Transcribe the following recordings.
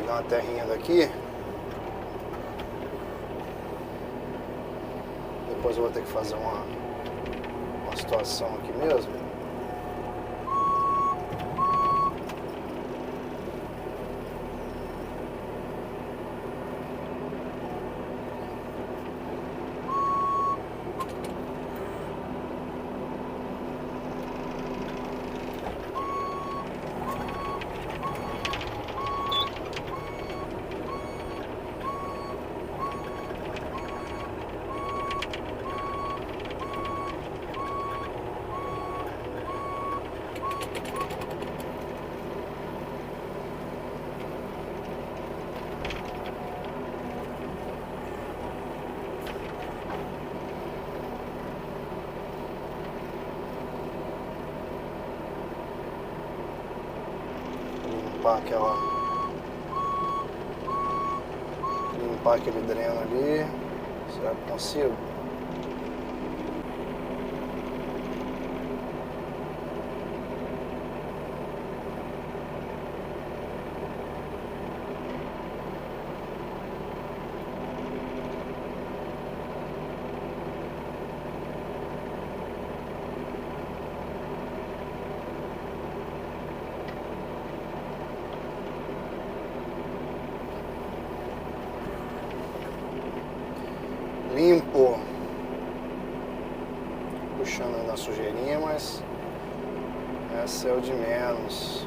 Pegar uma terrinha daqui. Depois eu vou ter que fazer uma situação aqui mesmo. Limpar aquele dreno ali. Será que consigo? Limpo, puxando na sujeirinha, mas essa é o de menos.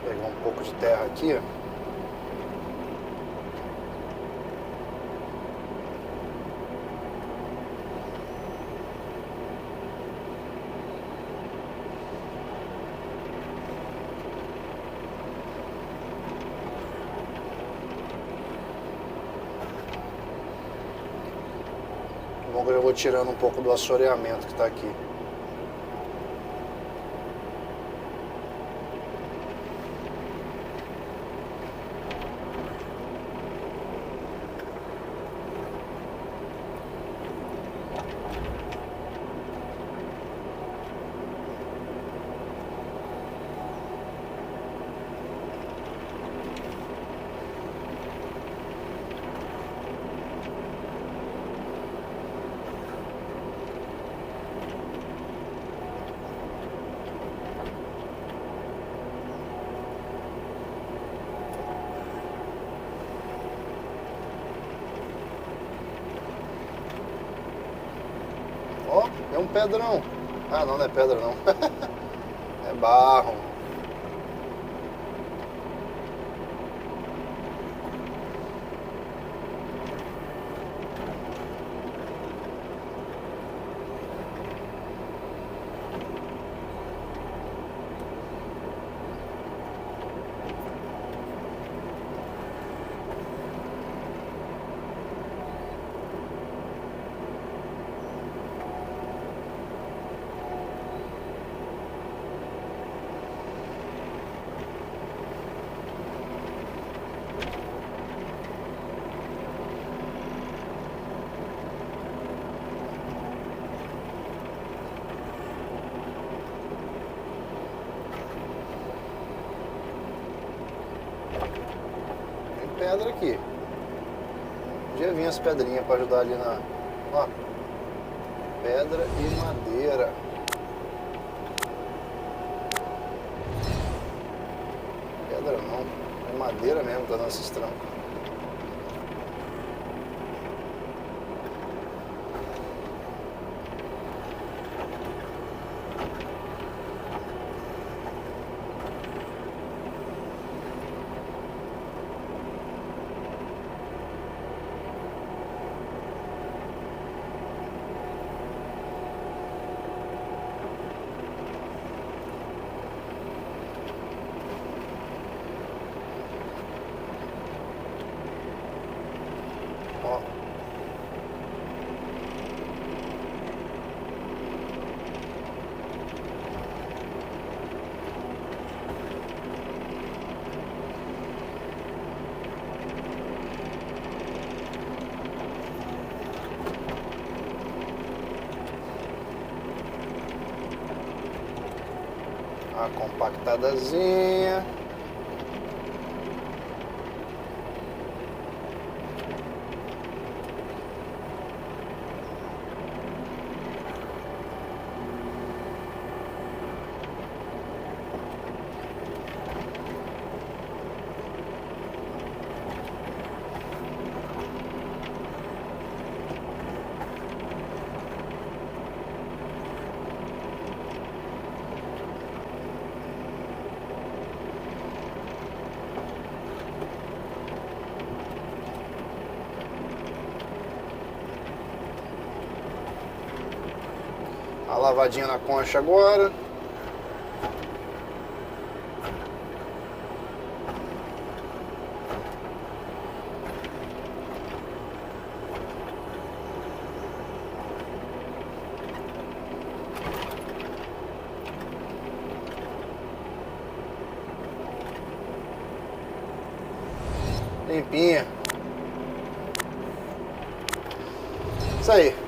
Pegar um pouco de terra aqui, ó. Bom que eu já vou tirando um pouco do assoreamento que está aqui. Ó, é um pedrão. Ah, não, não é pedra não. É barro. Pedra aqui. Já vinha as pedrinhas para ajudar ali na... Ó, pedra e madeira. Pedra não, é madeira mesmo que tá dando esses trancos. Uma compactadazinha. A lavadinha na concha agora. Limpinha. Isso aí.